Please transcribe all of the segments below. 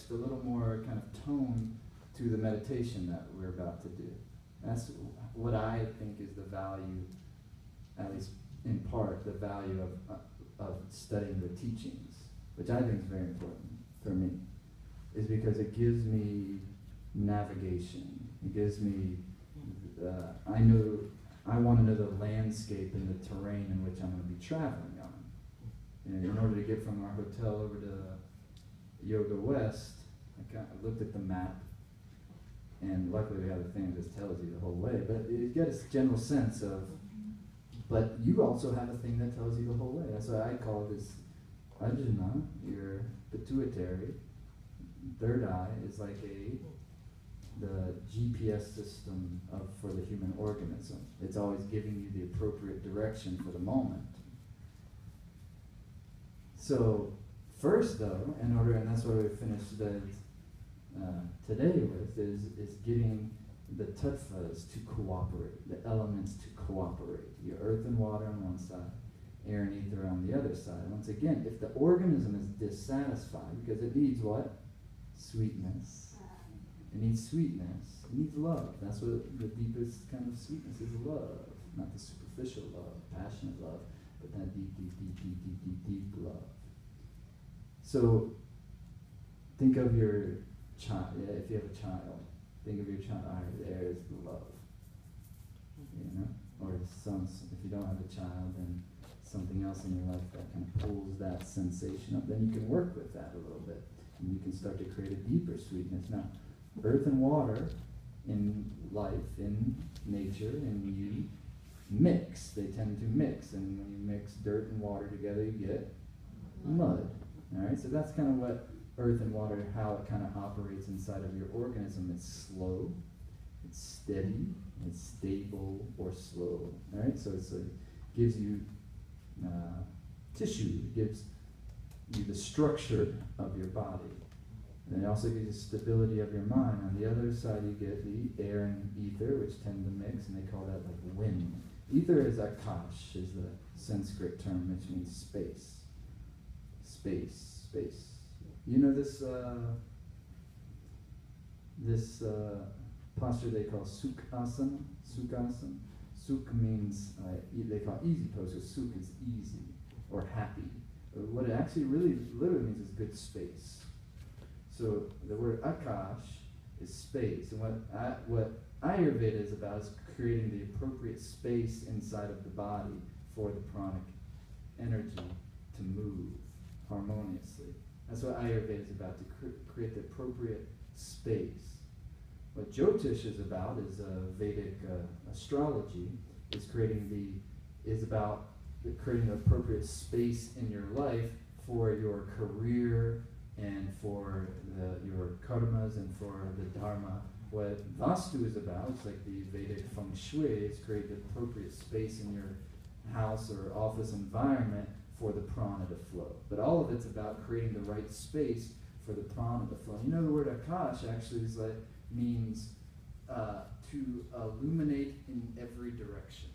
charged, a little more kind of tone to the meditation that we're about to do. That's what I think is the value, at least in part, the value of studying the teachings, which I think is very important for me, is because it gives me navigation. It gives me, I want to know the landscape and the terrain in which I'm going to be traveling on. And in order to get from our hotel over to Yoga West, I looked at the map, and luckily we have a thing that just tells you the whole way, but you get a general sense of, but you also have a thing that tells you the whole way. That's why I call this Ajna, your pituitary, third eye, is like the GPS system for the human organism. It's always giving you the appropriate direction for the moment. So first though, and that's what we finished today with, is getting the tattvas to cooperate, the elements to cooperate. Your earth and water on one side, air and ether on the other side. Once again, if the organism is dissatisfied, because it needs what? Sweetness. It needs sweetness. It needs love. That's what the deepest kind of sweetness is, love. Not the superficial love, passionate love, but that deep love. So think of your child. Yeah, if you have a child, think of your child. All right, there is the love. You know, or if you don't have a child, then something else in your life that kind of pulls that sensation up. Then you can work with that a little bit, and you can start to create a deeper sweetness. Now, earth and water in life, in nature, and you mix. They tend to mix, and when you mix dirt and water together, you get mud. All right, so that's kind of what earth and water, how it kind of operates inside of your organism. It's slow, it's steady, it's stable or slow. All right, so it gives you tissue, it gives you the structure of your body. And it also gives you stability of your mind. On the other side, you get the air and ether, which tend to mix, and they call that like wind. Ether is akash, is the Sanskrit term, which means space. Space. You know this posture they call sukhasana? Sukhasana? Sukh means, they call easy pose, so sukh is easy or happy. But what it actually really literally means is good space. So the word akash is space, and what Ayurveda is about is creating the appropriate space inside of the body for the pranic energy to move harmoniously. That's what Ayurveda is about, to create the appropriate space. What Jyotish is about is Vedic astrology. Is about creating the appropriate space in your life for your career and for your karmas and for the dharma. What Vastu is about, it's like the Vedic feng shui, is create the appropriate space in your house or office environment for the prana to flow. But all of it's about creating the right space for the prana to flow. You know, the word akash actually means to illuminate in every direction.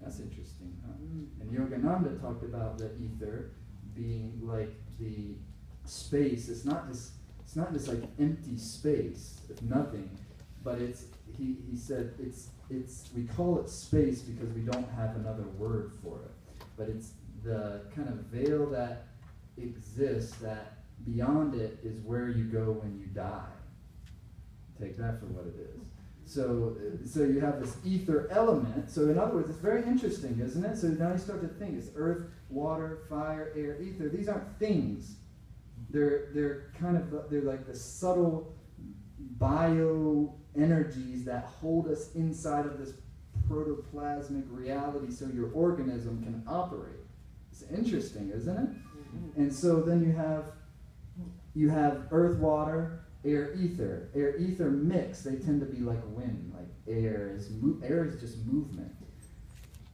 That's interesting, huh? And Yogananda talked about the ether being like the space. It's not this like empty space of nothing, but he said we call it space because we don't have another word for it. But it's the kind of veil that exists, that beyond it is where you go when you die. Take that for what it is. So you have this ether element. So in other words, it's very interesting, isn't it? So now you start to think, it's earth, water, fire, air, ether. These aren't things. They're like the subtle bio energies that hold us inside of this protoplasmic reality so your organism can operate. It's interesting, isn't it? Mm-hmm. And so then you have earth, water, air, ether. Air, ether mix. They tend to be like wind, like air is just movement.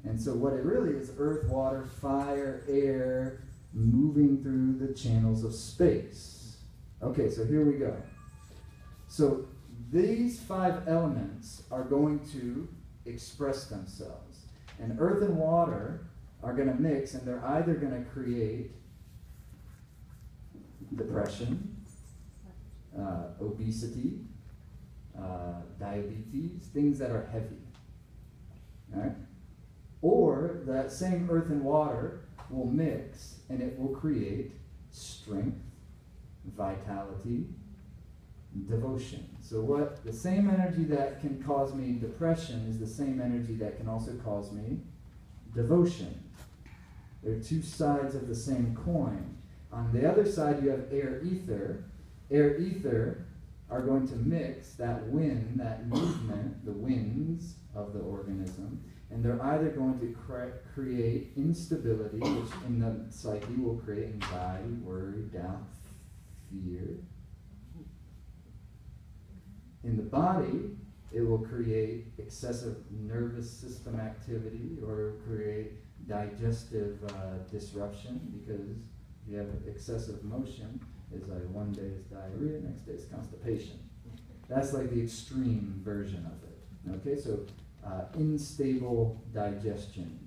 And so what it really is, earth, water, fire, air, moving through the channels of space. Okay, so here we go. So these 5 elements are going to express themselves. And earth and water are going to mix, and they're either going to create depression, obesity, diabetes, things that are heavy. All right? Or that same earth and water will mix and it will create strength, vitality, devotion. So what the same energy that can cause me depression is the same energy that can also cause me devotion. They're two sides of the same coin. On the other side, you have air, ether. Air, ether are going to mix that wind, that movement, the winds of the organism, and they're either going to create instability, which in the psyche will create anxiety, worry, doubt, fear. In the body, it will create excessive nervous system activity or create digestive disruption, because if you have excessive motion, it's like one day is diarrhea, next day is constipation. That's like the extreme version of it. Okay, so unstable digestion.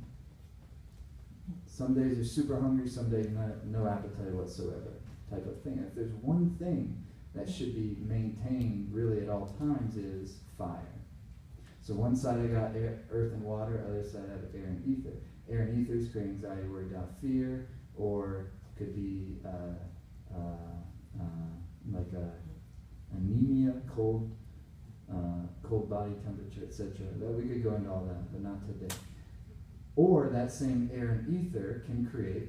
Some days you're super hungry, some days no appetite whatsoever, type of thing. If there's one thing that should be maintained really at all times is fire. So one side I got air, earth and water, other side I have air and ether. Air and ether is creating anxiety, worry, doubt, fear, or could be like anemia, cold body temperature, etc. We could go into all that, but not today. Or that same air and ether can create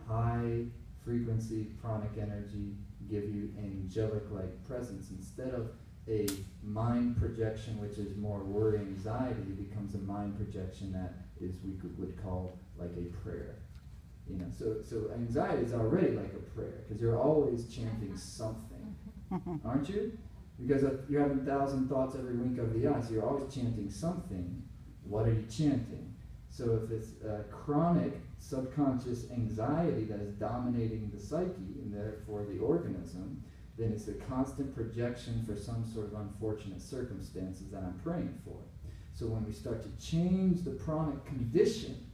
high frequency pranic energy, give you angelic-like presence. Instead of a mind projection, which is more worry, anxiety, it becomes a mind projection that is would call like a prayer. You know, so anxiety is already like a prayer, because you're always chanting something, aren't you? Because you're having 1,000 thoughts every wink of the eye, so you're always chanting something. What are you chanting? So if it's chronic subconscious anxiety that is dominating the psyche and therefore the organism, then it's a constant projection for some sort of unfortunate circumstances that I'm praying for. So when we start to change the pranic condition,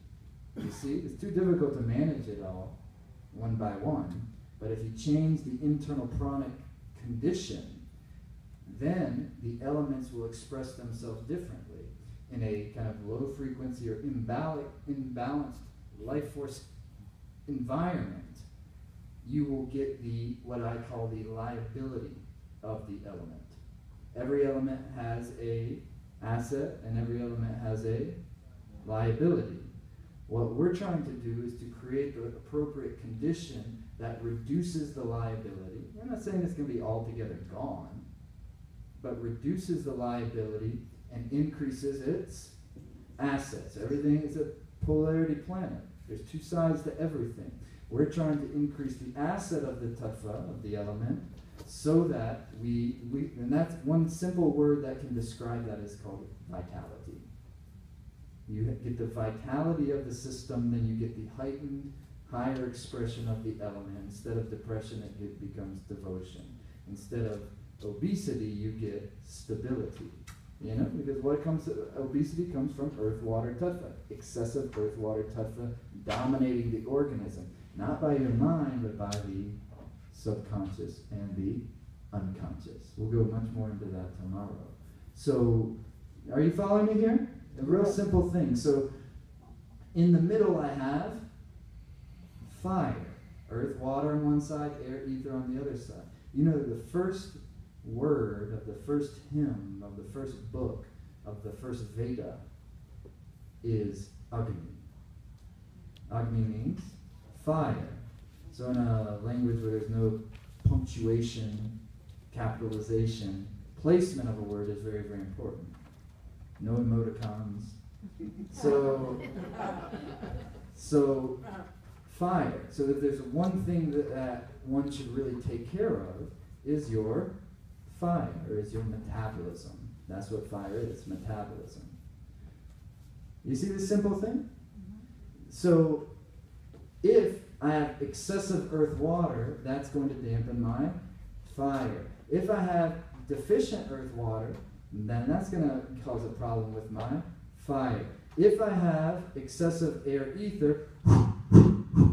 you see, it's too difficult to manage it all one by one, but if you change the internal pranic condition, then the elements will express themselves differently in a kind of low frequency or imbalanced life force environment. You will get the what I call the liability of the element. Every element has a asset and every element has a liability. What we're trying to do is to create the appropriate condition that reduces the liability. I'm not saying it's going to be altogether gone, but reduces the liability and increases its assets. Everything is a polarity planet. There's two sides to everything. We're trying to increase the asset of the tattva, of the element, so that we and that's one simple word that can describe that is called vitality. You get the vitality of the system, then you get the heightened, higher expression of the element. Instead of depression, it becomes devotion. Instead of obesity, you get stability. You know, because what comes, obesity comes from earth, water, tattva. Excessive earth, water, tattva dominating the organism. Not by your mind, but by the subconscious and the unconscious. We'll go much more into that tomorrow. So, are you following me here? A real simple thing. So, in the middle I have fire. Earth, water on one side, air, ether on the other side. You know, the first word of the first hymn, of the first book, of the first Veda is Agni. Agni means fire. So in a language where there's no punctuation, capitalization, placement of a word is very, very important. No emoticons. So fire. So if there's one thing that one should really take care of is your fire, or is your metabolism. That's what fire is, metabolism. You see this simple thing? So if I have excessive earth water, that's going to dampen my fire. If I have deficient earth water, then that's going to cause a problem with my fire. If I have excessive air ether,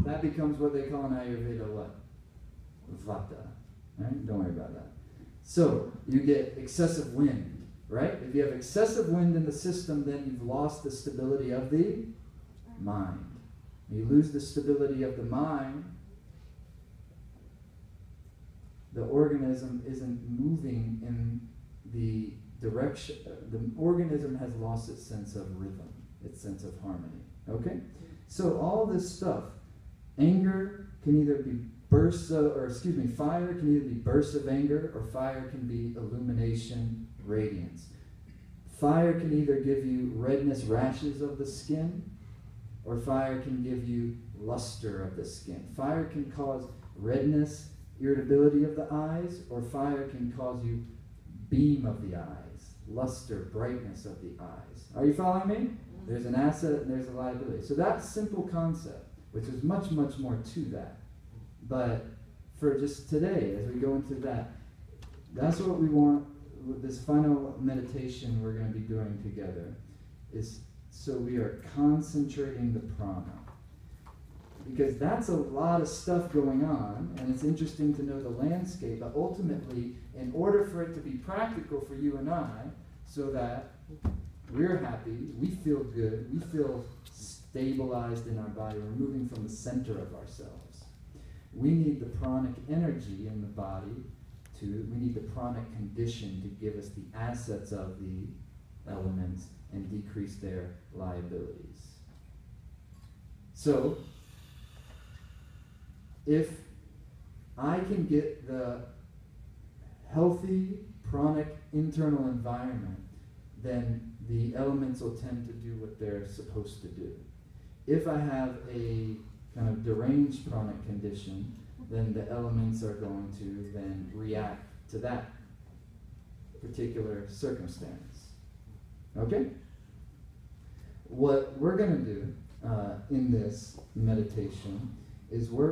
that becomes what they call in Ayurveda what? Vata. Right? Don't worry about that. So you get excessive wind, right? If you have excessive wind in the system, then you've lost the stability of the mind. You lose the stability of the mind, the organism isn't moving in the direction. The organism has lost its sense of rhythm, its sense of harmony. Okay? So all this stuff, anger can either be fire can either be bursts of anger, or fire can be illumination, radiance. Fire can either give you redness, rashes of the skin, or fire can give you luster of the skin. Fire can cause redness, irritability of the eyes, or fire can cause you beam of the eyes, luster, brightness of the eyes. Are you following me? There's an asset and there's a liability. So that simple concept, which is much, much more to that. But for just today, as we go into that, that's what we want with this final meditation we're going to be doing together, is so we are concentrating the prana. Because that's a lot of stuff going on, and it's interesting to know the landscape, but ultimately, in order for it to be practical for you and I, so that we're happy, we feel good, we feel stabilized in our body, we're moving from the center of ourselves. We need the pranic energy in the body we need the pranic condition to give us the assets of the elements and decrease their liabilities. So, if I can get the healthy pranic internal environment, then the elements will tend to do what they're supposed to do. If I have a kind of deranged pranic condition, then the elements are going to then react to that particular circumstance. Okay? What we're going to do in this meditation is work